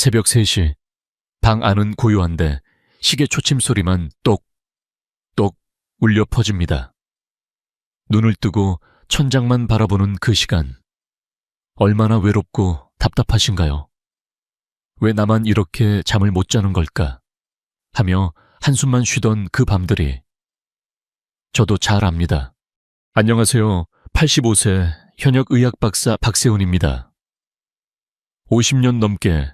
새벽 3시, 방 안은 고요한데 시계 초침 소리만 똑똑 울려 퍼집니다. 눈을 뜨고 천장만 바라보는 그 시간, 얼마나 외롭고 답답하신가요? 왜 나만 이렇게 잠을 못 자는 걸까? 하며 한숨만 쉬던 그 밤들이. 저도 잘 압니다. 안녕하세요. 85세 현역의학 박사 박세훈입니다. 50년 넘게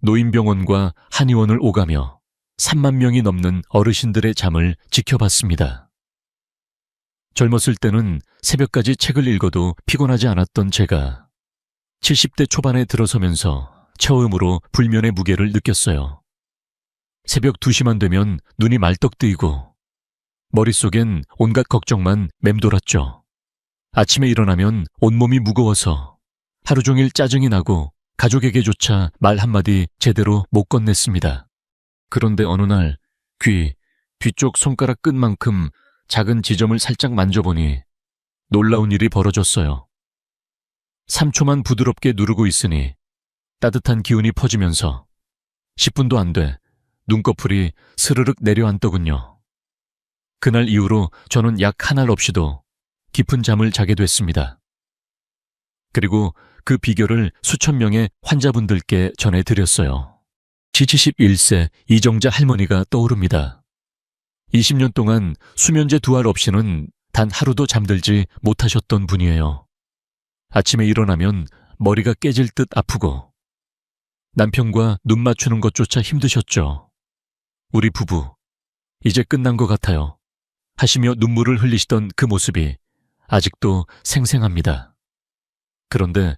노인병원과 한의원을 오가며 3만 명이 넘는 어르신들의 잠을 지켜봤습니다. 젊었을 때는 새벽까지 책을 읽어도 피곤하지 않았던 제가 70대 초반에 들어서면서 처음으로 불면의 무게를 느꼈어요. 새벽 2시만 되면 눈이 말떡 뜨이고 머릿속엔 온갖 걱정만 맴돌았죠. 아침에 일어나면 온몸이 무거워서 하루 종일 짜증이 나고 가족에게조차 말 한마디 제대로 못 건넸습니다. 그런데 어느 날 뒤쪽 손가락 끝만큼 작은 지점을 살짝 만져보니 놀라운 일이 벌어졌어요. 3초만 부드럽게 누르고 있으니 따뜻한 기운이 퍼지면서 10분도 안 돼 눈꺼풀이 스르륵 내려앉더군요. 그날 이후로 저는 약 한 알 없이도 깊은 잠을 자게 됐습니다. 그리고 그 비결을 수천 명의 환자분들께 전해드렸어요. 71세 이정자 할머니가 떠오릅니다. 20년 동안 수면제 2알 없이는 단 하루도 잠들지 못하셨던 분이에요. 아침에 일어나면 머리가 깨질 듯 아프고 남편과 눈 맞추는 것조차 힘드셨죠. 우리 부부, 이제 끝난 것 같아요. 하시며 눈물을 흘리시던 그 모습이 아직도 생생합니다. 그런데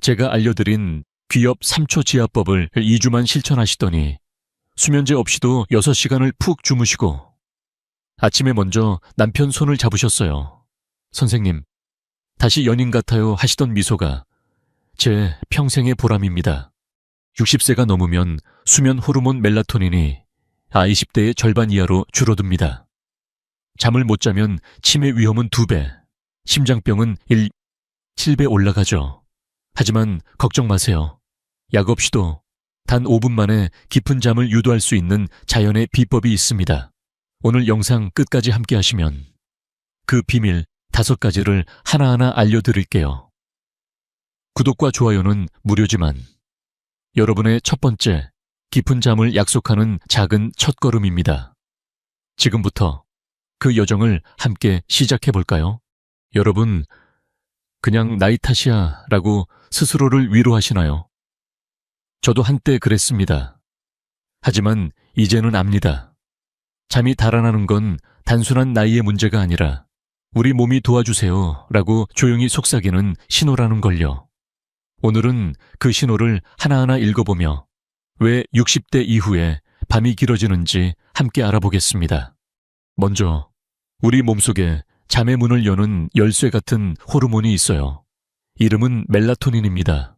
제가 알려드린 귀엽 3초 지압법을 2주만 실천하시더니 수면제 없이도 6시간을 푹 주무시고 아침에 먼저 남편 손을 잡으셨어요. 선생님, 다시 연인 같아요 하시던 미소가 제 평생의 보람입니다. 60세가 넘으면 수면 호르몬 멜라토닌이 20대의 절반 이하로 줄어듭니다. 잠을 못 자면 치매 위험은 2배, 심장병은 7배 올라가죠. 하지만 걱정 마세요. 약 없이도 단 5분 만에 깊은 잠을 유도할 수 있는 자연의 비법이 있습니다. 오늘 영상 끝까지 함께 하시면 그 비밀 5가지를 하나하나 알려드릴게요. 구독과 좋아요는 무료지만 여러분의 첫 번째 깊은 잠을 약속하는 작은 첫걸음입니다. 지금부터 그 여정을 함께 시작해볼까요? 여러분, 그냥 나이 탓이야 라고 스스로를 위로하시나요? 저도 한때 그랬습니다. 하지만 이제는 압니다. 잠이 달아나는 건 단순한 나이의 문제가 아니라 우리 몸이 도와주세요 라고 조용히 속삭이는 신호라는 걸요. 오늘은 그 신호를 하나하나 읽어보며 왜 60대 이후에 밤이 길어지는지 함께 알아보겠습니다. 먼저 우리 몸속에 잠의 문을 여는 열쇠 같은 호르몬이 있어요. 이름은 멜라토닌입니다.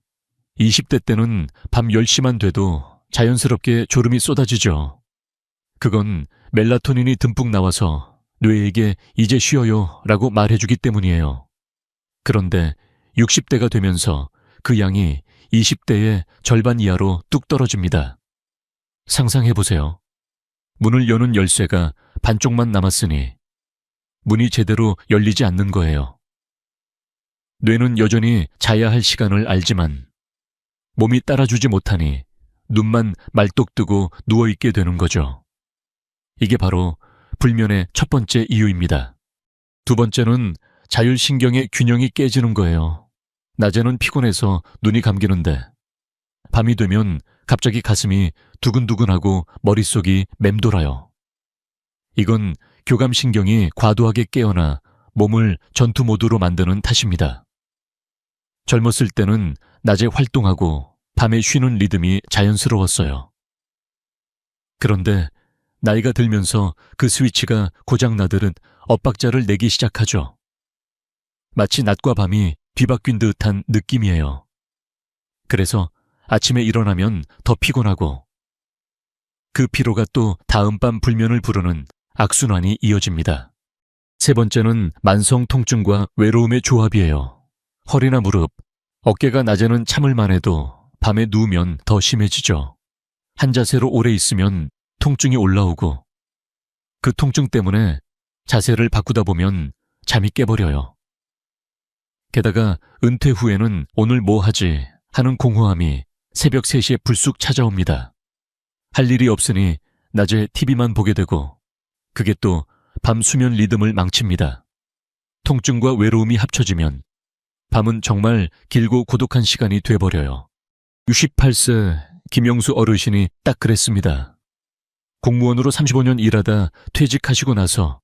20대 때는 밤 10시만 돼도 자연스럽게 졸음이 쏟아지죠. 그건 멜라토닌이 듬뿍 나와서 뇌에게 이제 쉬어요 라고 말해주기 때문이에요. 그런데 60대가 되면서 그 양이 20대의 절반 이하로 뚝 떨어집니다. 상상해보세요. 문을 여는 열쇠가 반쪽만 남았으니 문이 제대로 열리지 않는 거예요. 뇌는 여전히 자야 할 시간을 알지만 몸이 따라주지 못하니 눈만 말똑 뜨고 누워있게 되는 거죠. 이게 바로 불면의 첫 번째 이유입니다. 두 번째는 자율신경의 균형이 깨지는 거예요. 낮에는 피곤해서 눈이 감기는데 밤이 되면 갑자기 가슴이 두근두근하고 머릿속이 맴돌아요. 이건 교감신경이 과도하게 깨어나 몸을 전투 모드로 만드는 탓입니다. 젊었을 때는 낮에 활동하고 밤에 쉬는 리듬이 자연스러웠어요. 그런데 나이가 들면서 그 스위치가 고장나듯 엇박자를 내기 시작하죠. 마치 낮과 밤이 뒤바뀐 듯한 느낌이에요. 그래서 아침에 일어나면 더 피곤하고 그 피로가 또 다음 밤 불면을 부르는 악순환이 이어집니다. 세 번째는 만성 통증과 외로움의 조합이에요. 허리나 무릎, 어깨가 낮에는 참을만 해도 밤에 누우면 더 심해지죠. 한 자세로 오래 있으면 통증이 올라오고 그 통증 때문에 자세를 바꾸다 보면 잠이 깨버려요. 게다가 은퇴 후에는 오늘 뭐 하지 하는 공허함이 새벽 3시에 불쑥 찾아옵니다. 할 일이 없으니 낮에 TV만 보게 되고 그게 또 밤 수면 리듬을 망칩니다. 통증과 외로움이 합쳐지면 밤은 정말 길고 고독한 시간이 돼버려요. 68세 김영수 어르신이 딱 그랬습니다. 공무원으로 35년 일하다 퇴직하시고 나서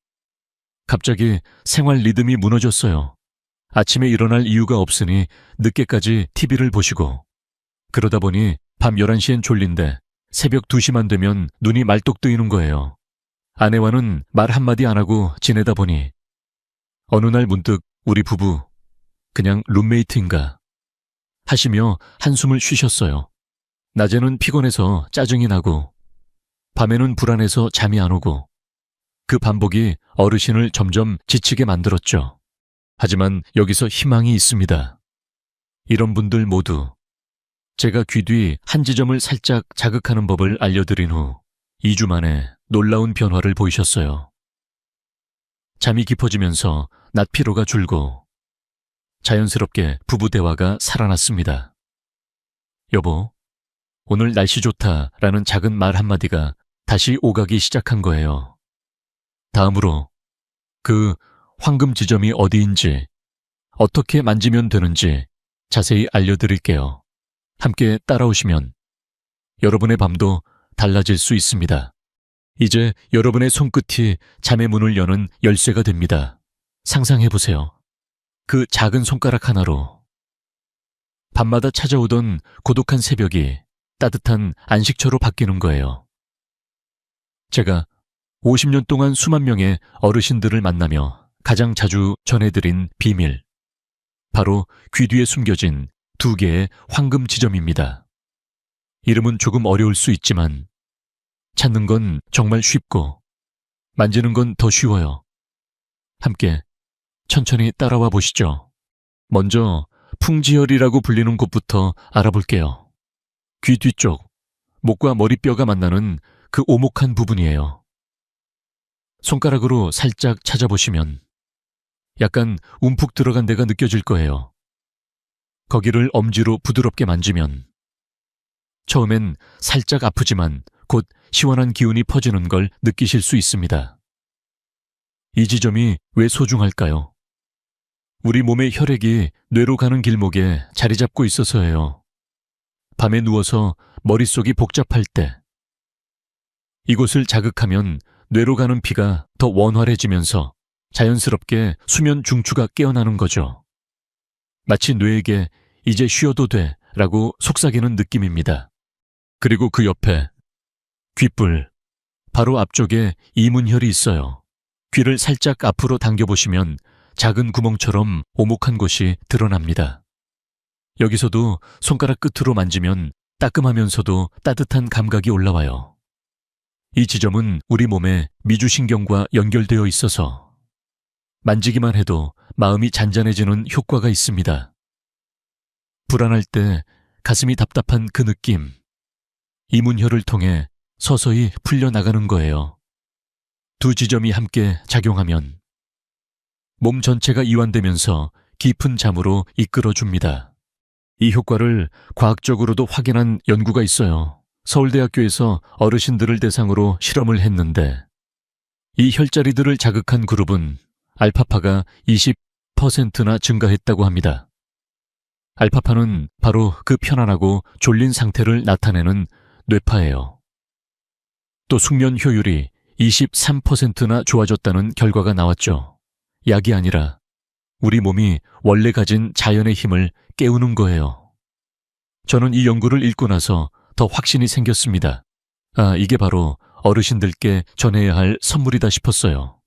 갑자기 생활 리듬이 무너졌어요. 아침에 일어날 이유가 없으니 늦게까지 TV를 보시고 그러다 보니 밤 11시엔 졸린데 새벽 2시만 되면 눈이 말뚝 뜨이는 거예요. 아내와는 말 한마디 안 하고 지내다 보니 어느 날 문득 우리 부부 그냥 룸메이트인가 하시며 한숨을 쉬셨어요. 낮에는 피곤해서 짜증이 나고 밤에는 불안해서 잠이 안 오고 그 반복이 어르신을 점점 지치게 만들었죠. 하지만 여기서 희망이 있습니다. 이런 분들 모두 제가 귀 뒤 한 지점을 살짝 자극하는 법을 알려드린 후 2주 만에 놀라운 변화를 보이셨어요. 잠이 깊어지면서 낮 피로가 줄고 자연스럽게 부부 대화가 살아났습니다. 여보, 오늘 날씨 좋다라는 작은 말 한마디가 다시 오가기 시작한 거예요. 다음으로 그 황금 지점이 어디인지 어떻게 만지면 되는지 자세히 알려드릴게요. 함께 따라오시면 여러분의 밤도 달라질 수 있습니다. 이제 여러분의 손끝이 잠의 문을 여는 열쇠가 됩니다. 상상해보세요. 그 작은 손가락 하나로 밤마다 찾아오던 고독한 새벽이 따뜻한 안식처로 바뀌는 거예요. 제가 50년 동안 수만 명의 어르신들을 만나며 가장 자주 전해드린 비밀. 바로 귀 뒤에 숨겨진 2개의 황금 지점입니다. 이름은 조금 어려울 수 있지만 찾는 건 정말 쉽고 만지는 건 더 쉬워요. 함께 천천히 따라와 보시죠. 먼저 풍지혈이라고 불리는 곳부터 알아볼게요. 귀 뒤쪽, 목과 머리뼈가 만나는 그 오목한 부분이에요. 손가락으로 살짝 찾아보시면 약간 움푹 들어간 데가 느껴질 거예요. 거기를 엄지로 부드럽게 만지면 처음엔 살짝 아프지만 곧 시원한 기운이 퍼지는 걸 느끼실 수 있습니다. 이 지점이 왜 소중할까요? 우리 몸의 혈액이 뇌로 가는 길목에 자리 잡고 있어서예요. 밤에 누워서 머릿속이 복잡할 때 이곳을 자극하면 뇌로 가는 피가 더 원활해지면서 자연스럽게 수면 중추가 깨어나는 거죠. 마치 뇌에게 이제 쉬어도 돼 라고 속삭이는 느낌입니다. 그리고 그 옆에 귓불, 바로 앞쪽에 이문혈이 있어요. 귀를 살짝 앞으로 당겨보시면 작은 구멍처럼 오목한 곳이 드러납니다. 여기서도 손가락 끝으로 만지면 따끔하면서도 따뜻한 감각이 올라와요. 이 지점은 우리 몸의 미주신경과 연결되어 있어서 만지기만 해도 마음이 잔잔해지는 효과가 있습니다. 불안할 때 가슴이 답답한 그 느낌, 이문혈을 통해 서서히 풀려나가는 거예요. 2 지점이 함께 작용하면 몸 전체가 이완되면서 깊은 잠으로 이끌어줍니다. 이 효과를 과학적으로도 확인한 연구가 있어요. 서울대학교에서 어르신들을 대상으로 실험을 했는데 이 혈자리들을 자극한 그룹은 알파파가 20%나 증가했다고 합니다. 알파파는 바로 그 편안하고 졸린 상태를 나타내는 뇌파예요. 또 숙면 효율이 23%나 좋아졌다는 결과가 나왔죠. 약이 아니라 우리 몸이 원래 가진 자연의 힘을 깨우는 거예요. 저는 이 연구를 읽고 나서 더 확신이 생겼습니다. 이게 바로 어르신들께 전해야 할 선물이다 싶었어요.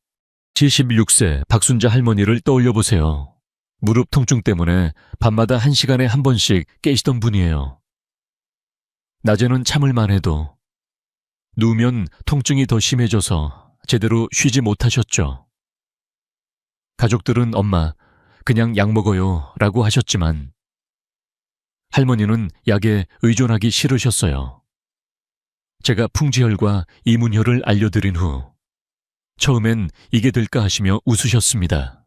76세 박순자 할머니를 떠올려 보세요. 무릎 통증 때문에 밤마다 1시간에 한 번씩 깨시던 분이에요. 낮에는 참을만 해도 누우면 통증이 더 심해져서 제대로 쉬지 못하셨죠. 가족들은 엄마, 그냥 약 먹어요 라고 하셨지만 할머니는 약에 의존하기 싫으셨어요. 제가 풍지혈과 이문혈을 알려드린 후 처음엔 이게 될까 하시며 웃으셨습니다.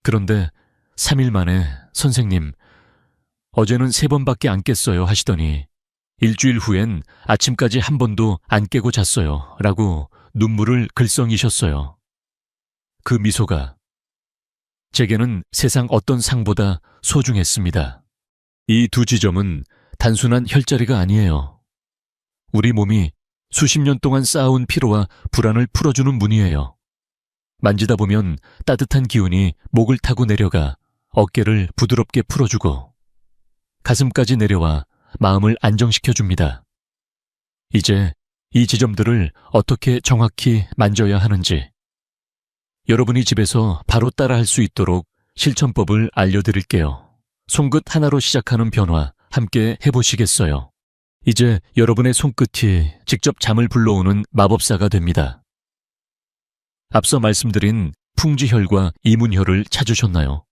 그런데 3일 만에 선생님, 어제는 3번밖에 안 깼어요 하시더니 일주일 후엔 아침까지 한 번도 안 깨고 잤어요 라고 눈물을 글썽이셨어요. 그 미소가 제게는 세상 어떤 상보다 소중했습니다. 이 두 지점은 단순한 혈자리가 아니에요. 우리 몸이 수십 년 동안 쌓아온 피로와 불안을 풀어주는 문이에요. 만지다 보면 따뜻한 기운이 목을 타고 내려가 어깨를 부드럽게 풀어주고 가슴까지 내려와 마음을 안정시켜줍니다. 이제 이 지점들을 어떻게 정확히 만져야 하는지 여러분이 집에서 바로 따라할 수 있도록 실천법을 알려드릴게요. 손끝 하나로 시작하는 변화 함께 해보시겠어요? 이제 여러분의 손끝이 직접 잠을 불러오는 마법사가 됩니다. 앞서 말씀드린 풍지혈과 이문혈을 찾으셨나요?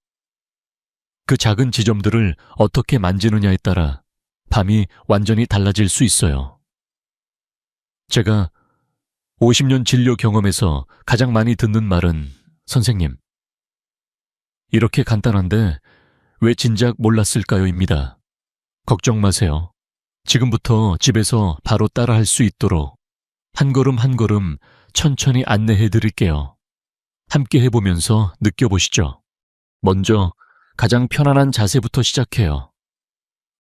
그 작은 지점들을 어떻게 만지느냐에 따라 밤이 완전히 달라질 수 있어요. 제가 50년 진료 경험에서 가장 많이 듣는 말은 선생님, 이렇게 간단한데 왜 진작 몰랐을까요?입니다. 걱정 마세요. 지금부터 집에서 바로 따라할 수 있도록 한 걸음 한 걸음 천천히 안내해 드릴게요. 함께 해보면서 느껴보시죠. 먼저 가장 편안한 자세부터 시작해요.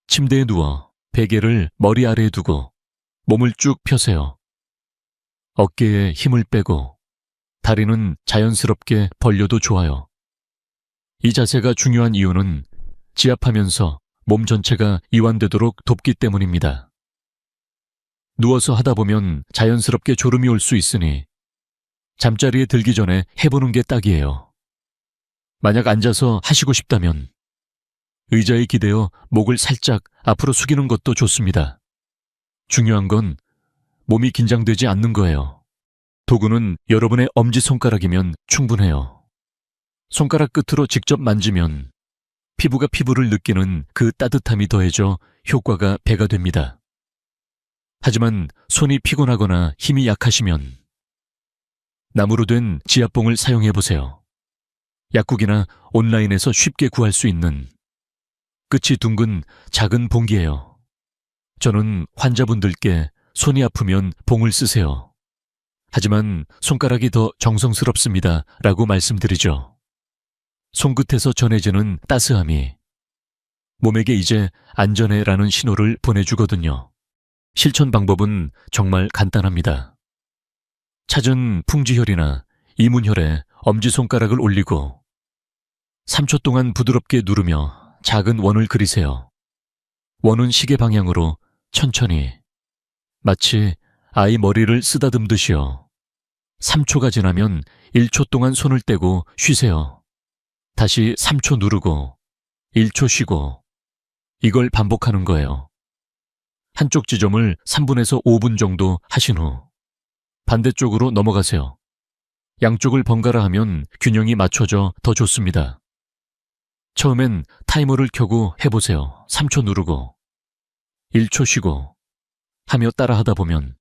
침대에 누워 베개를 머리 아래에 두고 몸을 쭉 펴세요. 어깨에 힘을 빼고 다리는 자연스럽게 벌려도 좋아요. 이 자세가 중요한 이유는 지압하면서 몸 전체가 이완되도록 돕기 때문입니다. 누워서 하다 보면 자연스럽게 졸음이 올 수 있으니 잠자리에 들기 전에 해보는 게 딱이에요. 만약 앉아서 하시고 싶다면 의자에 기대어 목을 살짝 앞으로 숙이는 것도 좋습니다. 중요한 건 몸이 긴장되지 않는 거예요. 도구는 여러분의 엄지손가락이면 충분해요. 손가락 끝으로 직접 만지면 피부가 피부를 느끼는 그 따뜻함이 더해져 효과가 배가 됩니다. 하지만 손이 피곤하거나 힘이 약하시면 나무로 된 지압봉을 사용해보세요. 약국이나 온라인에서 쉽게 구할 수 있는 끝이 둥근 작은 봉기예요. 저는 환자분들께 손이 아프면 봉을 쓰세요. 하지만 손가락이 더 정성스럽습니다 라고 말씀드리죠. 손끝에서 전해지는 따스함이 몸에게 이제 안전해 라는 신호를 보내주거든요. 실천 방법은 정말 간단합니다. 찾은 풍지혈이나 이문혈에 엄지손가락을 올리고 3초 동안 부드럽게 누르며 작은 원을 그리세요. 원은 시계 방향으로 천천히 마치 아이 머리를 쓰다듬듯이요. 3초가 지나면 1초 동안 손을 떼고 쉬세요. 다시 3초 누르고 1초 쉬고 이걸 반복하는 거예요. 한쪽 지점을 3분에서 5분 정도 하신 후 반대쪽으로 넘어가세요. 양쪽을 번갈아 하면 균형이 맞춰져 더 좋습니다. 처음엔 타이머를 켜고 해보세요. 3초 누르고 1초 쉬고 하며 따라하다 보면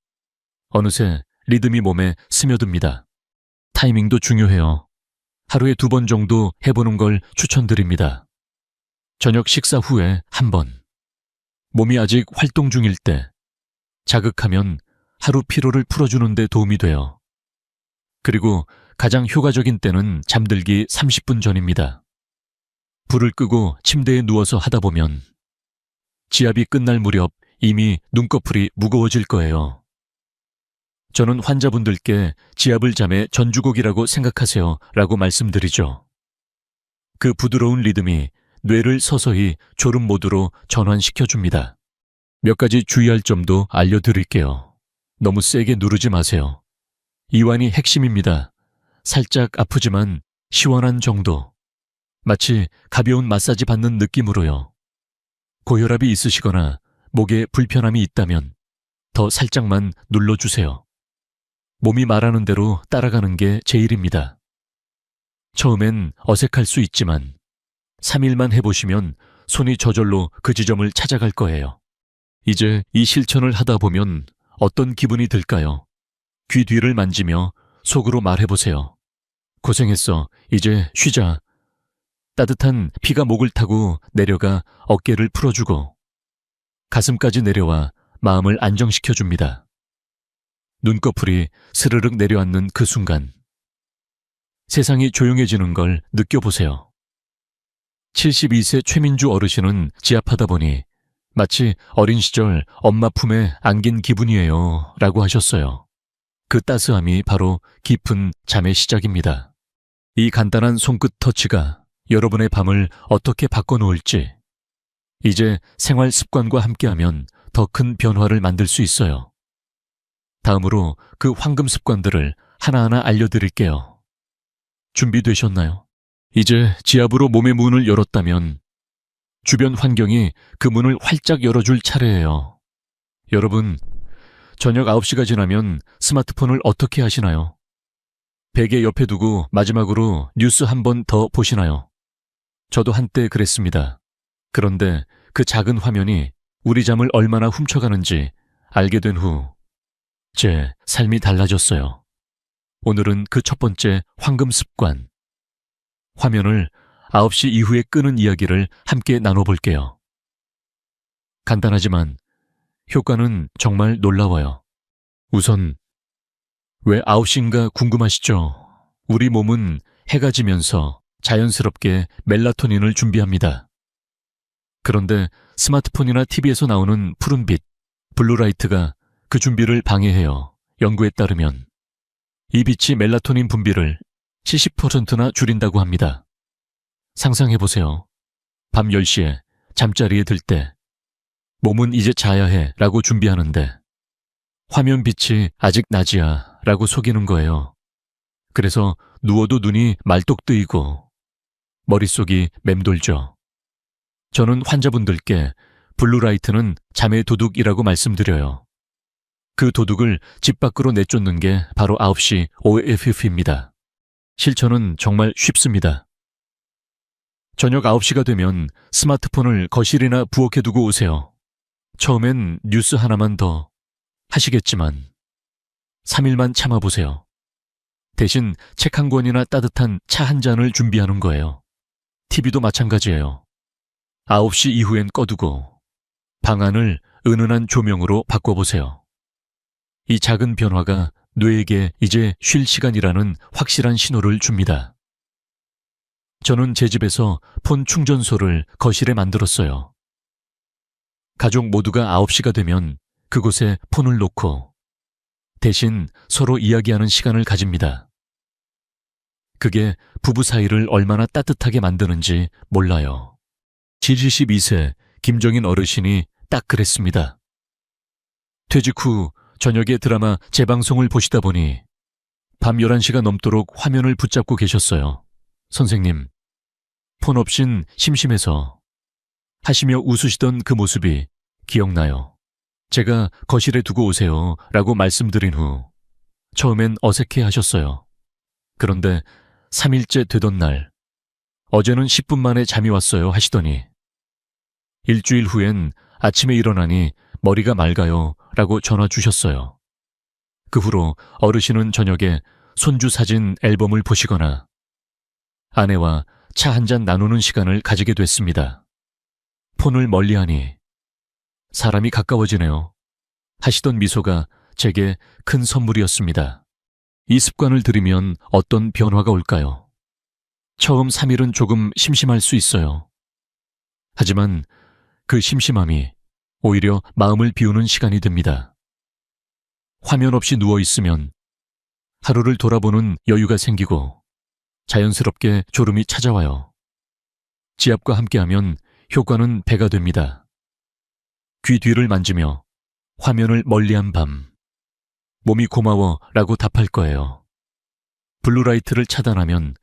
어느새 리듬이 몸에 스며듭니다. 타이밍도 중요해요. 하루에 2번 정도 해보는 걸 추천드립니다. 저녁 식사 후에 1번. 몸이 아직 활동 중일 때 자극하면 하루 피로를 풀어주는 데 도움이 돼요. 그리고 가장 효과적인 때는 잠들기 30분 전입니다. 불을 끄고 침대에 누워서 하다 보면 지압이 끝날 무렵 이미 눈꺼풀이 무거워질 거예요. 저는 환자분들께 지압을 잠의 전주곡이라고 생각하세요 라고 말씀드리죠. 그 부드러운 리듬이 뇌를 서서히 졸음 모드로 전환시켜줍니다. 몇 가지 주의할 점도 알려드릴게요. 너무 세게 누르지 마세요. 이완이 핵심입니다. 살짝 아프지만 시원한 정도. 마치 가벼운 마사지 받는 느낌으로요. 고혈압이 있으시거나 목에 불편함이 있다면 더 살짝만 눌러주세요. 몸이 말하는 대로 따라가는 게 제일입니다. 처음엔 어색할 수 있지만 3일만 해보시면 손이 저절로 그 지점을 찾아갈 거예요. 이제 이 실천을 하다 보면 어떤 기분이 들까요? 귀 뒤를 만지며 속으로 말해보세요. 고생했어. 이제 쉬자. 따뜻한 피가 목을 타고 내려가 어깨를 풀어주고 가슴까지 내려와 마음을 안정시켜줍니다. 눈꺼풀이 스르륵 내려앉는 그 순간 세상이 조용해지는 걸 느껴보세요. 72세 최민주 어르신은 지압하다 보니 마치 어린 시절 엄마 품에 안긴 기분이에요 라고 하셨어요. 그 따스함이 바로 깊은 잠의 시작입니다. 이 간단한 손끝 터치가 여러분의 밤을 어떻게 바꿔놓을지 이제 생활 습관과 함께하면 더 큰 변화를 만들 수 있어요. 다음으로 그 황금 습관들을 하나하나 알려드릴게요. 준비되셨나요? 이제 지압으로 몸의 문을 열었다면 주변 환경이 그 문을 활짝 열어줄 차례예요. 여러분, 저녁 9시가 지나면 스마트폰을 어떻게 하시나요? 베개 옆에 두고 마지막으로 뉴스 한 번 더 보시나요? 저도 한때 그랬습니다. 그런데 그 작은 화면이 우리 잠을 얼마나 훔쳐가는지 알게 된 후 제 삶이 달라졌어요. 오늘은 그 첫 번째 황금 습관, 화면을 9시 이후에 끄는 이야기를 함께 나눠볼게요. 간단하지만 효과는 정말 놀라워요. 우선 왜 9시인가 궁금하시죠? 우리 몸은 해가 지면서 자연스럽게 멜라토닌을 준비합니다. 그런데 스마트폰이나 TV에서 나오는 푸른빛, 블루라이트가 그 준비를 방해해요. 연구에 따르면 이 빛이 멜라토닌 분비를 70%나 줄인다고 합니다. 상상해보세요. 밤 10시에 잠자리에 들 때 몸은 이제 자야 해 라고 준비하는데 화면 빛이 아직 낮이야 라고 속이는 거예요. 그래서 누워도 눈이 말뚝 뜨이고 머릿속이 맴돌죠. 저는 환자분들께 블루라이트는 잠의 도둑이라고 말씀드려요. 그 도둑을 집 밖으로 내쫓는 게 바로 9시 OFF입니다. 실천은 정말 쉽습니다. 저녁 9시가 되면 스마트폰을 거실이나 부엌에 두고 오세요. 처음엔 뉴스 하나만 더 하시겠지만 3일만 참아보세요. 대신 책 한 권이나 따뜻한 차 한 잔을 준비하는 거예요. TV도 마찬가지예요. 9시 이후엔 꺼두고 방안을 은은한 조명으로 바꿔보세요. 이 작은 변화가 뇌에게 이제 쉴 시간이라는 확실한 신호를 줍니다. 저는 제 집에서 폰 충전소를 거실에 만들었어요. 가족 모두가 9시가 되면 그곳에 폰을 놓고 대신 서로 이야기하는 시간을 가집니다. 그게 부부 사이를 얼마나 따뜻하게 만드는지 몰라요. 72세 김정인 어르신이 딱 그랬습니다. 퇴직 후 저녁에 드라마 재방송을 보시다 보니 밤 11시가 넘도록 화면을 붙잡고 계셨어요. 선생님, 폰 없인 심심해서 하시며 웃으시던 그 모습이 기억나요. 제가 거실에 두고 오세요 라고 말씀드린 후 처음엔 어색해 하셨어요. 그런데 3일째 되던 날, 어제는 10분 만에 잠이 왔어요 하시더니 일주일 후엔 아침에 일어나니 머리가 맑아요 라고 전화 주셨어요. 그 후로 어르신은 저녁에 손주 사진 앨범을 보시거나 아내와 차 한 잔 나누는 시간을 가지게 됐습니다. 폰을 멀리하니 사람이 가까워지네요 하시던 미소가 제게 큰 선물이었습니다. 이 습관을 들이면 어떤 변화가 올까요? 처음 3일은 조금 심심할 수 있어요. 하지만 그 심심함이 오히려 마음을 비우는 시간이 됩니다. 화면 없이 누워있으면 하루를 돌아보는 여유가 생기고 자연스럽게 졸음이 찾아와요. 지압과 함께하면 효과는 배가 됩니다. 귀 뒤를 만지며 화면을 멀리한 밤, 몸이 고마워 라고 답할 거예요. 블루라이트를 차단하면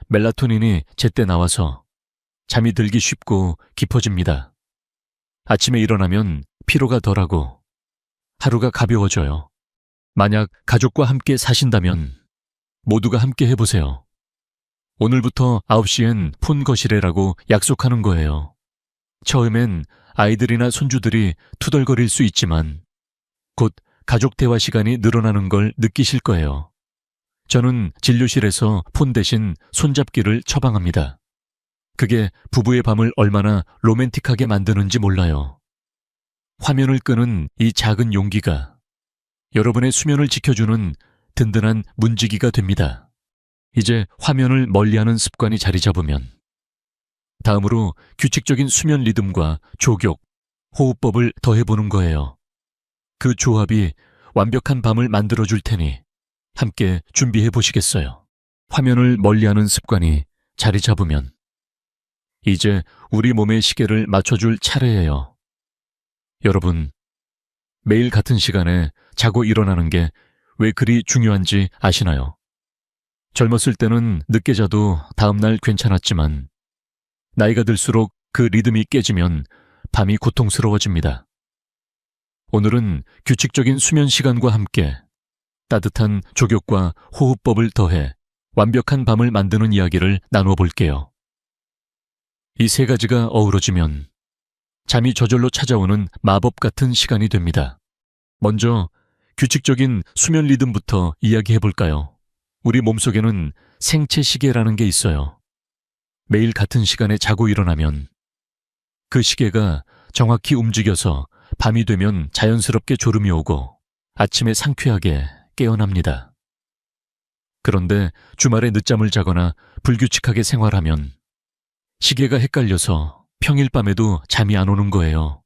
멜라토닌이 제때 나와서 잠이 들기 쉽고 깊어집니다. 아침에 일어나면 피로가 덜하고 하루가 가벼워져요. 만약 가족과 함께 사신다면 모두가 함께 해보세요. 오늘부터 9시엔 폰 거실에라고 약속하는 거예요. 처음엔 아이들이나 손주들이 투덜거릴 수 있지만 곧 가족 대화 시간이 늘어나는 걸 느끼실 거예요. 저는 진료실에서 폰 대신 손잡기를 처방합니다. 그게 부부의 밤을 얼마나 로맨틱하게 만드는지 몰라요. 화면을 끄는 이 작은 용기가 여러분의 수면을 지켜주는 든든한 문지기가 됩니다. 이제 화면을 멀리하는 습관이 자리 잡으면 다음으로 규칙적인 수면 리듬과 조격, 호흡법을 더해보는 거예요. 그 조합이 완벽한 밤을 만들어줄 테니 함께 준비해 보시겠어요? 화면을 멀리하는 습관이 자리 잡으면 이제 우리 몸의 시계를 맞춰줄 차례예요. 여러분, 매일 같은 시간에 자고 일어나는 게 왜 그리 중요한지 아시나요? 젊었을 때는 늦게 자도 다음날 괜찮았지만 나이가 들수록 그 리듬이 깨지면 밤이 고통스러워집니다. 오늘은 규칙적인 수면 시간과 함께 따뜻한 조격과 호흡법을 더해 완벽한 밤을 만드는 이야기를 나눠 볼게요. 이 세 가지가 어우러지면 잠이 저절로 찾아오는 마법 같은 시간이 됩니다. 먼저 규칙적인 수면 리듬부터 이야기해 볼까요? 우리 몸속에는 생체 시계라는 게 있어요. 매일 같은 시간에 자고 일어나면 그 시계가 정확히 움직여서 밤이 되면 자연스럽게 졸음이 오고 아침에 상쾌하게 깨어납니다. 그런데 주말에 늦잠을 자거나 불규칙하게 생활하면 시계가 헷갈려서 평일 밤에도 잠이 안 오는 거예요.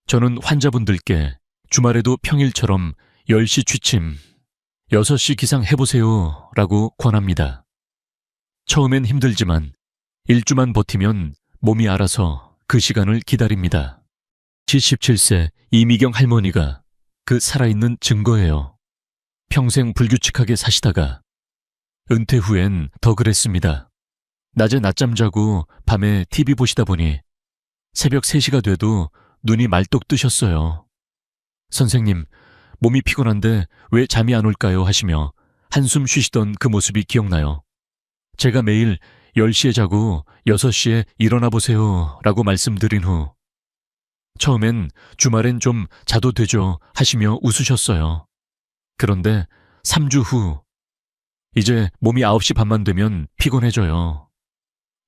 저는 환자분들께 주말에도 평일처럼 10시 취침, 6시 기상 해보세요 라고 권합니다. 처음엔 힘들지만 1주만 버티면 몸이 알아서 그 시간을 기다립니다. 77세 이미경 할머니가 그 살아있는 증거예요. 평생 불규칙하게 사시다가 은퇴 후엔 더 그랬습니다. 낮에 낮잠 자고 밤에 TV 보시다 보니 새벽 3시가 돼도 눈이 말뚝 뜨셨어요. 선생님, 몸이 피곤한데 왜 잠이 안 올까요? 하시며 한숨 쉬시던 그 모습이 기억나요. 제가 매일 10시에 자고 6시에 일어나 보세요 라고 말씀드린 후 처음엔 주말엔 좀 자도 되죠 하시며 웃으셨어요. 그런데 3주 후 이제 몸이 9시 반만 되면 피곤해져요.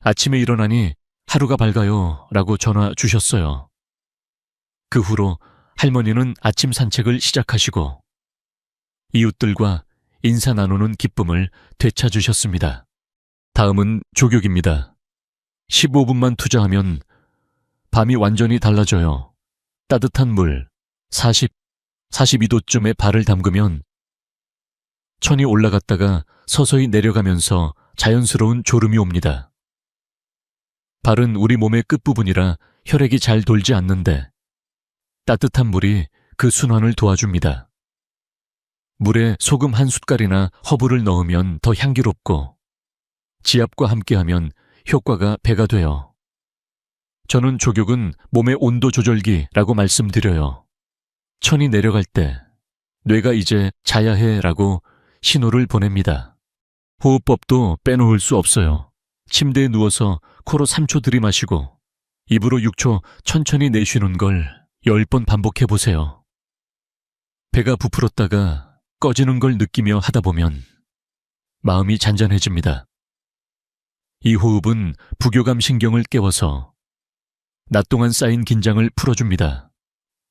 아침에 일어나니 하루가 밝아요 라고 전화 주셨어요. 그 후로 할머니는 아침 산책을 시작하시고 이웃들과 인사 나누는 기쁨을 되찾으셨습니다. 다음은 조격입니다. 15분만 투자하면 밤이 완전히 달라져요. 따뜻한 물 42도쯤에 발을 담그면 천이 올라갔다가 서서히 내려가면서 자연스러운 졸음이 옵니다. 발은 우리 몸의 끝부분이라 혈액이 잘 돌지 않는데 따뜻한 물이 그 순환을 도와줍니다. 물에 소금 한 숟갈이나 허브를 넣으면 더 향기롭고 지압과 함께하면 효과가 배가 돼요. 저는 조격은 몸의 온도 조절기라고 말씀드려요. 천이 내려갈 때 뇌가 이제 자야 해라고 신호를 보냅니다. 호흡법도 빼놓을 수 없어요. 침대에 누워서 코로 3초 들이마시고 입으로 6초 천천히 내쉬는 걸 10번 반복해보세요. 배가 부풀었다가 꺼지는 걸 느끼며 하다 보면 마음이 잔잔해집니다. 이 호흡은 부교감 신경을 깨워서 낮 동안 쌓인 긴장을 풀어줍니다.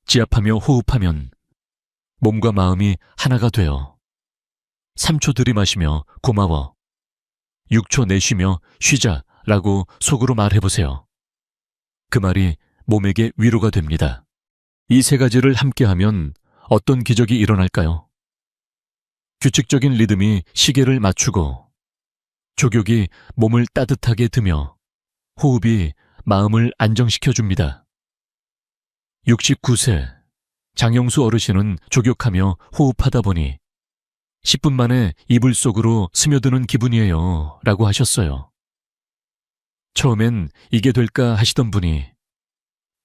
지압하며 호흡하면 몸과 마음이 하나가 돼요. 3초 들이마시며 고마워, 6초 내쉬며 쉬자 라고 속으로 말해보세요. 그 말이 몸에게 위로가 됩니다. 이 세 가지를 함께하면 어떤 기적이 일어날까요? 규칙적인 리듬이 시계를 맞추고 조격이 몸을 따뜻하게 드며 호흡이 마음을 안정시켜줍니다. 69세 장영수 어르신은 조격하며 호흡하다 보니 10분 만에 이불 속으로 스며드는 기분이에요 라고 하셨어요. 처음엔 이게 될까 하시던 분이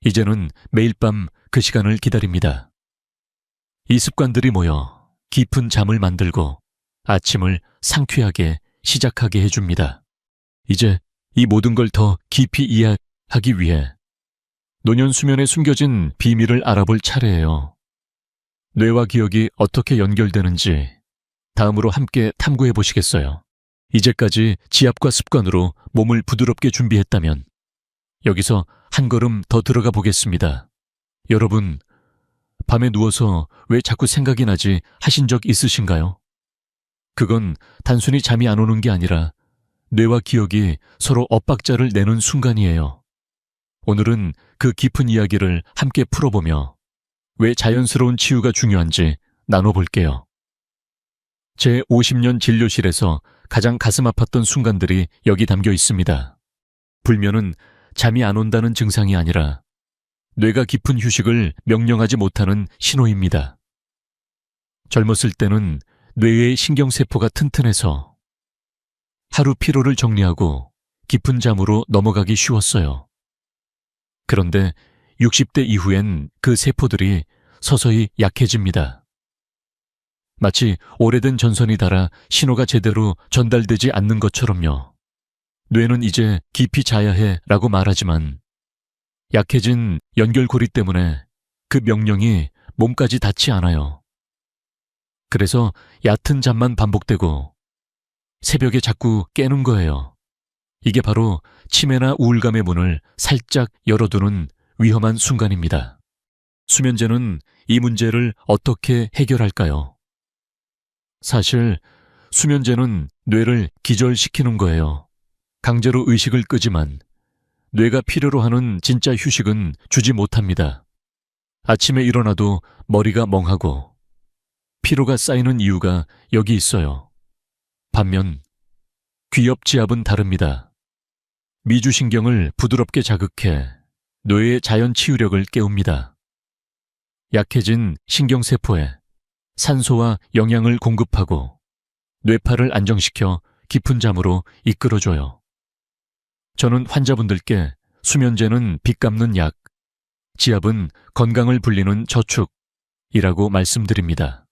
이제는 매일 밤 그 시간을 기다립니다. 이 습관들이 모여 깊은 잠을 만들고 아침을 상쾌하게 시작하게 해줍니다. 이제 이 모든 걸 더 깊이 이해하기 위해 노년 수면에 숨겨진 비밀을 알아볼 차례예요. 뇌와 기억이 어떻게 연결되는지 다음으로 함께 탐구해 보시겠어요? 이제까지 지압과 습관으로 몸을 부드럽게 준비했다면 여기서 한 걸음 더 들어가 보겠습니다. 여러분, 밤에 누워서 왜 자꾸 생각이 나지 하신 적 있으신가요? 그건 단순히 잠이 안 오는 게 아니라 뇌와 기억이 서로 엇박자를 내는 순간이에요. 오늘은 그 깊은 이야기를 함께 풀어보며 왜 자연스러운 치유가 중요한지 나눠볼게요. 제 50년 진료실에서 가장 가슴 아팠던 순간들이 여기 담겨 있습니다. 불면은 잠이 안 온다는 증상이 아니라 뇌가 깊은 휴식을 명령하지 못하는 신호입니다. 젊었을 때는 뇌의 신경세포가 튼튼해서 하루 피로를 정리하고 깊은 잠으로 넘어가기 쉬웠어요. 그런데 60대 이후엔 그 세포들이 서서히 약해집니다. 마치 오래된 전선이 닳아 신호가 제대로 전달되지 않는 것처럼요. 뇌는 이제 깊이 자야 해 라고 말하지만 약해진 연결고리 때문에 그 명령이 몸까지 닿지 않아요. 그래서 얕은 잠만 반복되고 새벽에 자꾸 깨는 거예요. 이게 바로 치매나 우울감의 문을 살짝 열어두는 위험한 순간입니다. 수면제는 이 문제를 어떻게 해결할까요? 사실 수면제는 뇌를 기절시키는 거예요. 강제로 의식을 끄지만 뇌가 필요로 하는 진짜 휴식은 주지 못합니다. 아침에 일어나도 머리가 멍하고 피로가 쌓이는 이유가 여기 있어요. 반면 귀엽지압은 다릅니다. 미주신경을 부드럽게 자극해 뇌의 자연 치유력을 깨웁니다. 약해진 신경세포에 산소와 영양을 공급하고 뇌파를 안정시켜 깊은 잠으로 이끌어줘요. 저는 환자분들께 수면제는 빚 갚는 약, 지압은 건강을 불리는 저축이라고 말씀드립니다.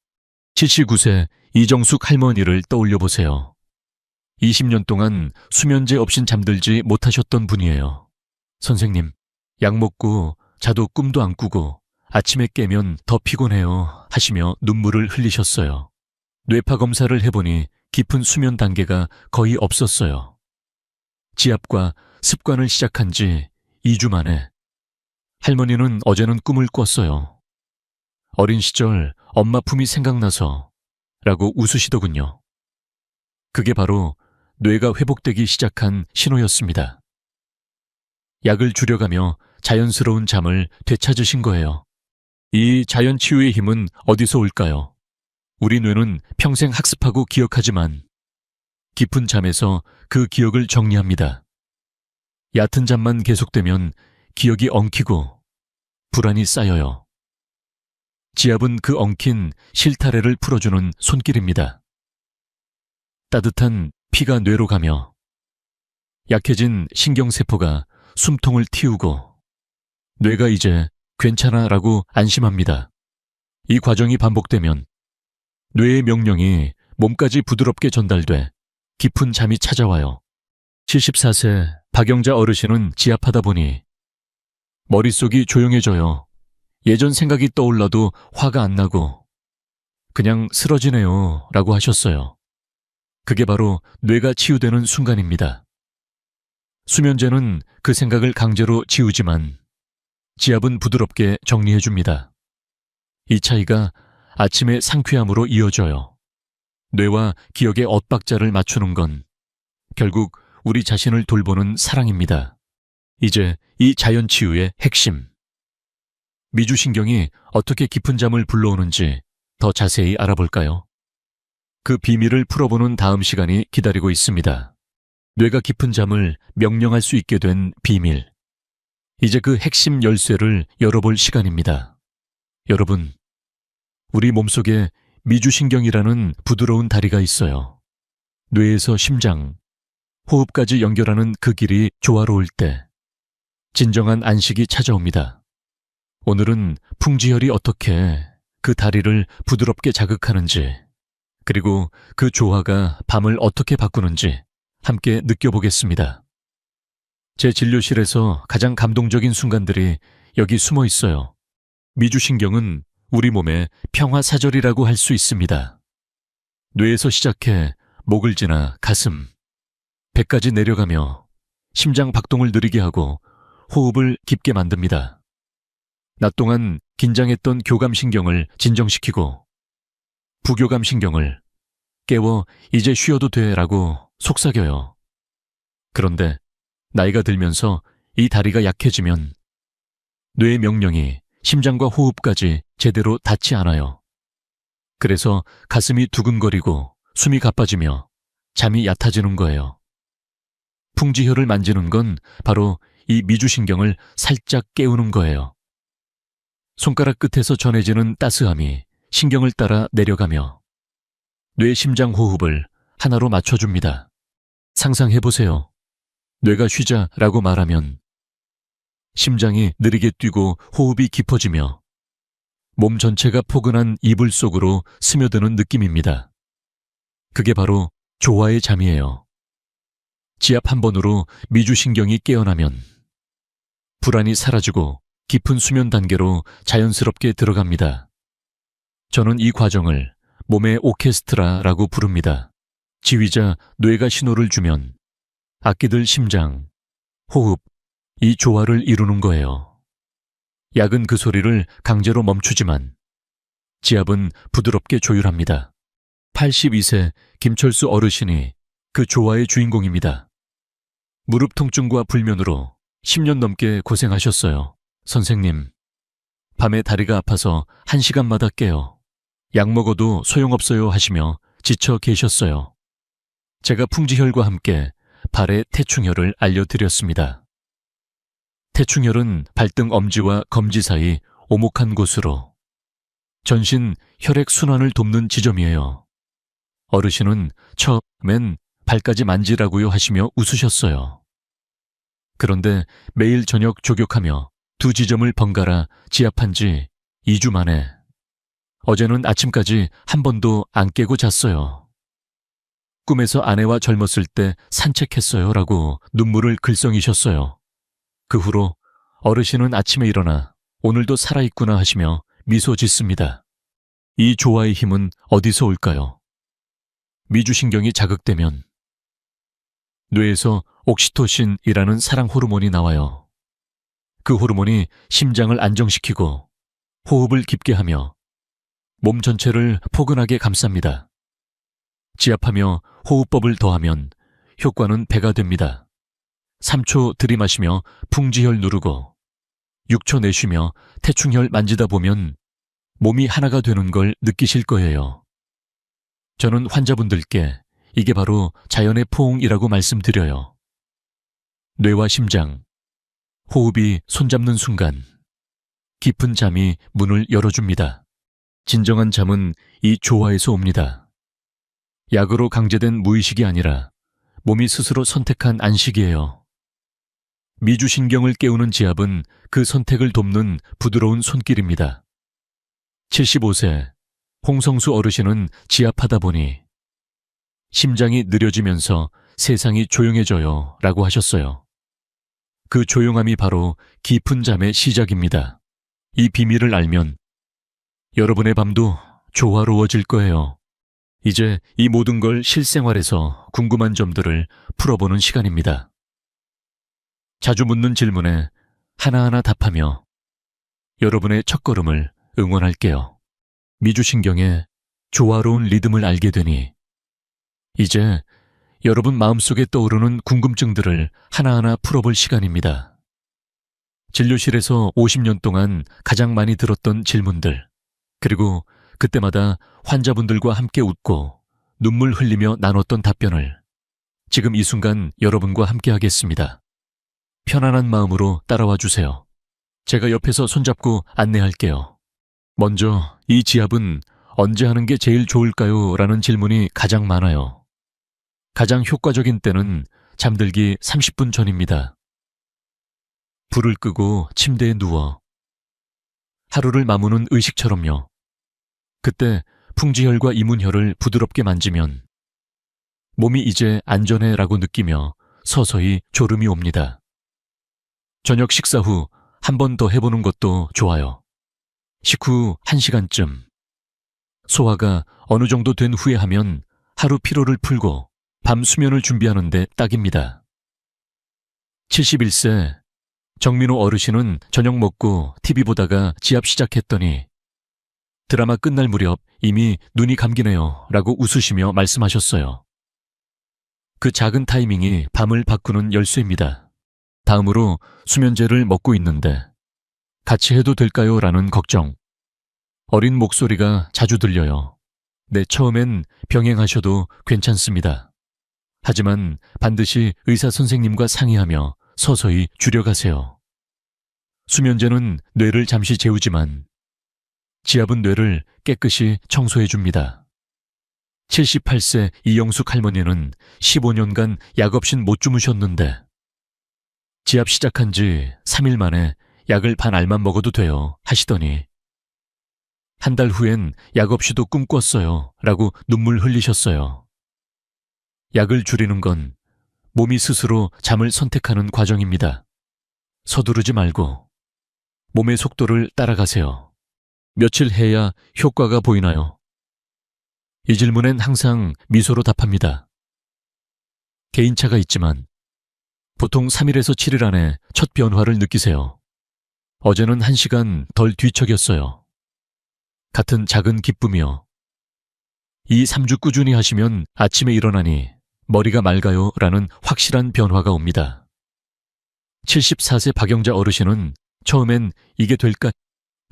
79세 이정숙 할머니를 떠올려 보세요. 20년 동안 수면제 없인 잠들지 못하셨던 분이에요. 선생님, 약 먹고 자도 꿈도 안 꾸고 아침에 깨면 더 피곤해요 하시며 눈물을 흘리셨어요. 뇌파 검사를 해보니 깊은 수면 단계가 거의 없었어요. 지압과 습관을 시작한 지 2주 만에 할머니는 어제는 꿈을 꿨어요. 어린 시절 엄마 품이 생각나서 라고 웃으시더군요. 그게 바로 뇌가 회복되기 시작한 신호였습니다. 약을 줄여가며 자연스러운 잠을 되찾으신 거예요. 이 자연 치유의 힘은 어디서 올까요? 우리 뇌는 평생 학습하고 기억하지만 깊은 잠에서 그 기억을 정리합니다. 얕은 잠만 계속되면 기억이 엉키고 불안이 쌓여요. 지압은 그 엉킨 실타래를 풀어주는 손길입니다. 따뜻한 피가 뇌로 가며 약해진 신경세포가 숨통을 틔우고 뇌가 이제 괜찮아 라고 안심합니다. 이 과정이 반복되면 뇌의 명령이 몸까지 부드럽게 전달돼 깊은 잠이 찾아와요. 74세 박영자 어르신은 지압하다 보니 머릿속이 조용해져요. 예전 생각이 떠올라도 화가 안 나고 그냥 쓰러지네요 라고 하셨어요. 그게 바로 뇌가 치유되는 순간입니다. 수면제는 그 생각을 강제로 지우지만 지압은 부드럽게 정리해줍니다. 이 차이가 아침의 상쾌함으로 이어져요. 뇌와 기억의 엇박자를 맞추는 건 결국 우리 자신을 돌보는 사랑입니다. 이제 이 자연치유의 핵심. 미주신경이 어떻게 깊은 잠을 불러오는지 더 자세히 알아볼까요? 그 비밀을 풀어보는 다음 시간이 기다리고 있습니다. 뇌가 깊은 잠을 명령할 수 있게 된 비밀. 이제 그 핵심 열쇠를 열어볼 시간입니다. 여러분, 우리 몸속에 미주신경이라는 부드러운 다리가 있어요. 뇌에서 심장, 호흡까지 연결하는 그 길이 조화로울 때 진정한 안식이 찾아옵니다. 오늘은 풍지혈이 어떻게 그 다리를 부드럽게 자극하는지, 그리고 그 조화가 밤을 어떻게 바꾸는지 함께 느껴보겠습니다. 제 진료실에서 가장 감동적인 순간들이 여기 숨어 있어요. 미주신경은 우리 몸의 평화사절이라고 할 수 있습니다. 뇌에서 시작해 목을 지나 가슴, 배까지 내려가며 심장 박동을 느리게 하고 호흡을 깊게 만듭니다. 낮 동안 긴장했던 교감신경을 진정시키고 부교감신경을 깨워 이제 쉬어도 돼라고 속삭여요. 그런데 나이가 들면서 이 다리가 약해지면 뇌의 명령이 심장과 호흡까지 제대로 닿지 않아요. 그래서 가슴이 두근거리고 숨이 가빠지며 잠이 얕아지는 거예요. 풍지혈을 만지는 건 바로 이 미주신경을 살짝 깨우는 거예요. 손가락 끝에서 전해지는 따스함이 신경을 따라 내려가며 뇌 심장 호흡을 하나로 맞춰줍니다. 상상해보세요. 뇌가 쉬자라고 말하면 심장이 느리게 뛰고 호흡이 깊어지며 몸 전체가 포근한 이불 속으로 스며드는 느낌입니다. 그게 바로 조화의 잠이에요. 지압 한 번으로 미주신경이 깨어나면 불안이 사라지고 깊은 수면 단계로 자연스럽게 들어갑니다. 저는 이 과정을 몸의 오케스트라라고 부릅니다. 지휘자 뇌가 신호를 주면 악기들 심장, 호흡, 이 조화를 이루는 거예요. 약은 그 소리를 강제로 멈추지만 지압은 부드럽게 조율합니다. 82세 김철수 어르신이 그 조화의 주인공입니다. 무릎 통증과 불면으로 10년 넘게 고생하셨어요. 선생님, 밤에 다리가 아파서 1시간마다 깨요. 약 먹어도 소용없어요 하시며 지쳐 계셨어요. 제가 풍지혈과 함께 발의 태충혈을 알려드렸습니다. 태충혈은 발등 엄지와 검지 사이 오목한 곳으로 전신 혈액 순환을 돕는 지점이에요. 어르신은 처음엔 발까지 만지라고요 하시며 웃으셨어요. 그런데 매일 저녁 조격하며 두 지점을 번갈아 지압한 지 2주 만에 어제는 아침까지 한 번도 안 깨고 잤어요. 꿈에서 아내와 젊었을 때 산책했어요 라고 눈물을 글썽이셨어요. 그 후로 어르신은 아침에 일어나 오늘도 살아있구나 하시며 미소 짓습니다. 이 조화의 힘은 어디서 올까요? 미주신경이 자극되면 뇌에서 옥시토신이라는 사랑 호르몬이 나와요. 그 호르몬이 심장을 안정시키고 호흡을 깊게 하며 몸 전체를 포근하게 감쌉니다. 지압하며 호흡법을 더하면 효과는 배가 됩니다. 3초 들이마시며 풍지혈 누르고 6초 내쉬며 태충혈 만지다 보면 몸이 하나가 되는 걸 느끼실 거예요. 저는 환자분들께 이게 바로 자연의 포옹이라고 말씀드려요. 뇌와 심장, 호흡이 손잡는 순간 깊은 잠이 문을 열어줍니다. 진정한 잠은 이 조화에서 옵니다. 약으로 강제된 무의식이 아니라 몸이 스스로 선택한 안식이에요. 미주신경을 깨우는 지압은 그 선택을 돕는 부드러운 손길입니다. 75세 홍성수 어르신은 지압하다 보니 심장이 느려지면서 세상이 조용해져요 라고 하셨어요. 그 조용함이 바로 깊은 잠의 시작입니다. 이 비밀을 알면 여러분의 밤도 조화로워질 거예요. 이제 이 모든 걸 실생활에서 궁금한 점들을 풀어보는 시간입니다. 자주 묻는 질문에 하나하나 답하며 여러분의 첫걸음을 응원할게요. 미주신경의 조화로운 리듬을 알게 되니 이제 여러분 마음속에 떠오르는 궁금증들을 하나하나 풀어볼 시간입니다. 진료실에서 50년 동안 가장 많이 들었던 질문들, 그리고 그때마다 환자분들과 함께 웃고 눈물 흘리며 나눴던 답변을 지금 이 순간 여러분과 함께 하겠습니다. 편안한 마음으로 따라와 주세요. 제가 옆에서 손잡고 안내할게요. 먼저 이 지압은 언제 하는 게 제일 좋을까요? 라는 질문이 가장 많아요. 가장 효과적인 때는 잠들기 30분 전입니다. 불을 끄고 침대에 누워 하루를 마무는 의식처럼요. 그때 풍지혈과 이문혈을 부드럽게 만지면 몸이 이제 안전해 라고 느끼며 서서히 졸음이 옵니다. 저녁 식사 후 한 번 더 해보는 것도 좋아요. 식후 1시간쯤. 소화가 어느 정도 된 후에 하면 하루 피로를 풀고 밤 수면을 준비하는데 딱입니다. 71세 정민호 어르신은 저녁 먹고 TV 보다가 지압 시작했더니 드라마 끝날 무렵 이미 눈이 감기네요 라고 웃으시며 말씀하셨어요. 그 작은 타이밍이 밤을 바꾸는 열쇠입니다. 다음으로 수면제를 먹고 있는데 같이 해도 될까요? 라는 걱정. 어린 목소리가 자주 들려요. 네, 처음엔 병행하셔도 괜찮습니다. 하지만 반드시 의사 선생님과 상의하며 서서히 줄여가세요. 수면제는 뇌를 잠시 재우지만 지압은 뇌를 깨끗이 청소해줍니다. 78세 이영숙 할머니는 15년간 약 없인 못 주무셨는데 지압 시작한 지 3일 만에 약을 반 알만 먹어도 돼요 하시더니 한 달 후엔 약 없이도 꿈 꿨어요 라고 눈물 흘리셨어요. 약을 줄이는 건 몸이 스스로 잠을 선택하는 과정입니다. 서두르지 말고 몸의 속도를 따라가세요. 며칠 해야 효과가 보이나요? 이 질문엔 항상 미소로 답합니다. 개인차가 있지만 보통 3일에서 7일 안에 첫 변화를 느끼세요. 어제는 1시간 덜 뒤척였어요. 같은 작은 기쁨이요. 이 3주 꾸준히 하시면 아침에 일어나니 머리가 맑아요 라는 확실한 변화가 옵니다. 74세 박영자 어르신은 처음엔 이게 될까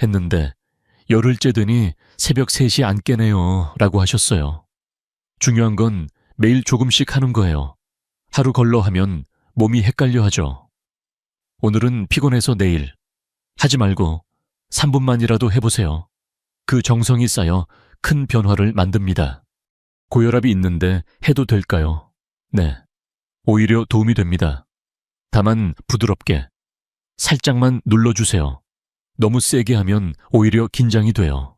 했는데 열흘째 되니 새벽 3시에 안 깨네요 라고 하셨어요. 중요한 건 매일 조금씩 하는 거예요. 하루 걸러 하면 몸이 헷갈려 하죠. 오늘은 피곤해서 내일 하지 말고 3분만이라도 해보세요. 그 정성이 쌓여 큰 변화를 만듭니다. 고혈압이 있는데 해도 될까요? 네. 오히려 도움이 됩니다. 다만 부드럽게 살짝만 눌러주세요. 너무 세게 하면 오히려 긴장이 돼요.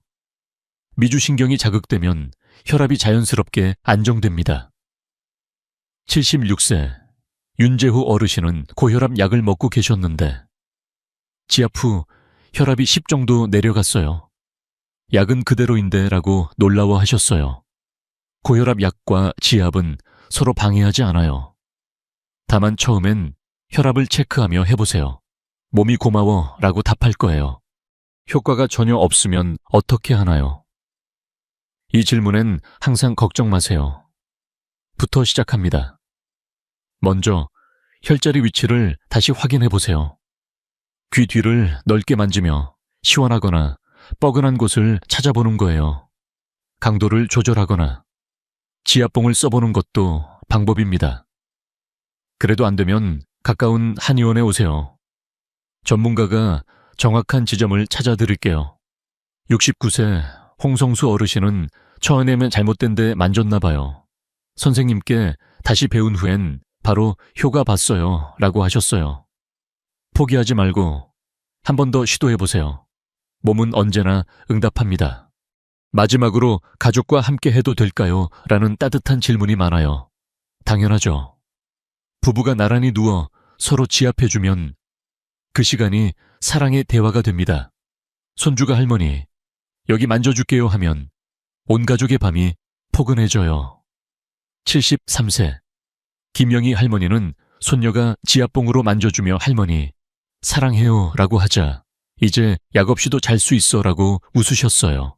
미주신경이 자극되면 혈압이 자연스럽게 안정됩니다. 76세 윤재후 어르신은 고혈압 약을 먹고 계셨는데 지압 후 혈압이 10 정도 내려갔어요. 약은 그대로인데 라고 놀라워하셨어요. 고혈압 약과 지압은 서로 방해하지 않아요. 다만 처음엔 혈압을 체크하며 해보세요. 몸이 고마워 라고 답할 거예요. 효과가 전혀 없으면 어떻게 하나요? 이 질문엔 항상 걱정 마세요. 부터 시작합니다. 먼저 혈자리 위치를 다시 확인해 보세요. 귀 뒤를 넓게 만지며 시원하거나 뻐근한 곳을 찾아보는 거예요. 강도를 조절하거나 지압봉을 써보는 것도 방법입니다. 그래도 안 되면 가까운 한의원에 오세요. 전문가가 정확한 지점을 찾아드릴게요. 69세 홍성수 어르신은 처음에는 잘못된 데 만졌나 봐요. 선생님께 다시 배운 후엔 바로 효과 봤어요 라고 하셨어요. 포기하지 말고 한 번 더 시도해보세요. 몸은 언제나 응답합니다. 마지막으로 가족과 함께 해도 될까요? 라는 따뜻한 질문이 많아요. 당연하죠. 부부가 나란히 누워 서로 지압해주면 그 시간이 사랑의 대화가 됩니다. 손주가 할머니, 여기 만져줄게요 하면 온 가족의 밤이 포근해져요. 73세 김영희 할머니는 손녀가 지압봉으로 만져주며 할머니, 사랑해요 라고 하자 이제 약 없이도 잘 수 있어 라고 웃으셨어요.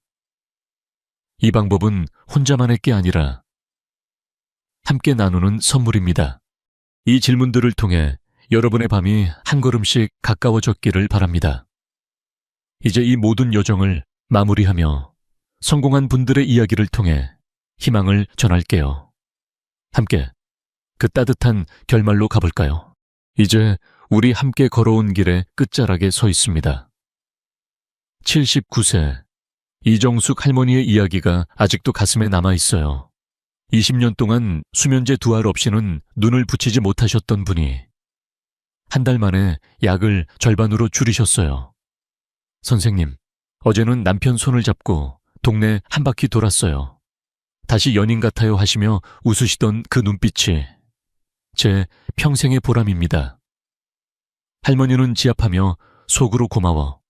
이 방법은 혼자만의 게 아니라 함께 나누는 선물입니다. 이 질문들을 통해 여러분의 밤이 한 걸음씩 가까워졌기를 바랍니다. 이제 이 모든 여정을 마무리하며 성공한 분들의 이야기를 통해 희망을 전할게요. 함께 그 따뜻한 결말로 가볼까요? 이제 우리 함께 걸어온 길의 끝자락에 서 있습니다. 79세 이정숙 할머니의 이야기가 아직도 가슴에 남아있어요. 20년 동안 수면제 2알 없이는 눈을 붙이지 못하셨던 분이 한 달 만에 약을 절반으로 줄이셨어요. 선생님, 어제는 남편 손을 잡고 동네 한 바퀴 돌았어요. 다시 연인 같아요 하시며 웃으시던 그 눈빛이 제 평생의 보람입니다. 할머니는 지압하며 속으로 고마워.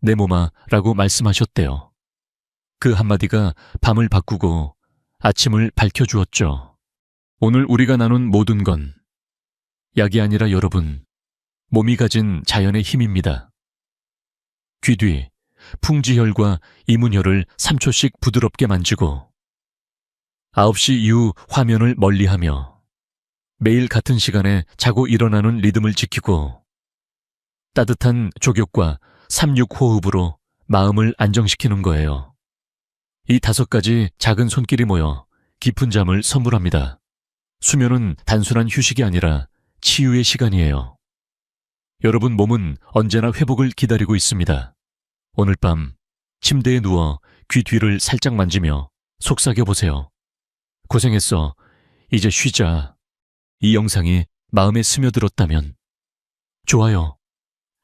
내 몸아 라고 말씀하셨대요. 그 한마디가 밤을 바꾸고 아침을 밝혀주었죠. 오늘 우리가 나눈 모든 건 약이 아니라 여러분, 몸이 가진 자연의 힘입니다. 귀 뒤, 풍지혈과 이문혈을 3초씩 부드럽게 만지고 9시 이후 화면을 멀리하며 매일 같은 시간에 자고 일어나는 리듬을 지키고 따뜻한 족욕과 3-6호흡으로 마음을 안정시키는 거예요. 이 5가지 작은 손길이 모여 깊은 잠을 선물합니다. 수면은 단순한 휴식이 아니라 치유의 시간이에요. 여러분 몸은 언제나 회복을 기다리고 있습니다. 오늘 밤 침대에 누워 귀 뒤를 살짝 만지며 속삭여 보세요. 고생했어. 이제 쉬자. 이 영상이 마음에 스며들었다면 좋아요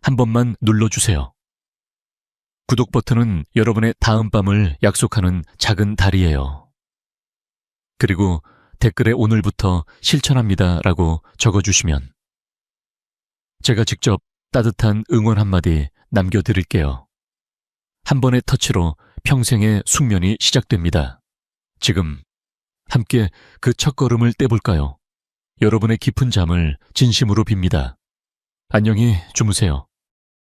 한 번만 눌러주세요. 구독 버튼은 여러분의 다음 밤을 약속하는 작은 달이에요. 그리고 댓글에 오늘부터 실천합니다 라고 적어주시면 제가 직접 따뜻한 응원 한마디 남겨드릴게요. 한 번의 터치로 평생의 숙면이 시작됩니다. 지금 함께 그 첫걸음을 떼볼까요? 여러분의 깊은 잠을 진심으로 빕니다. 안녕히 주무세요.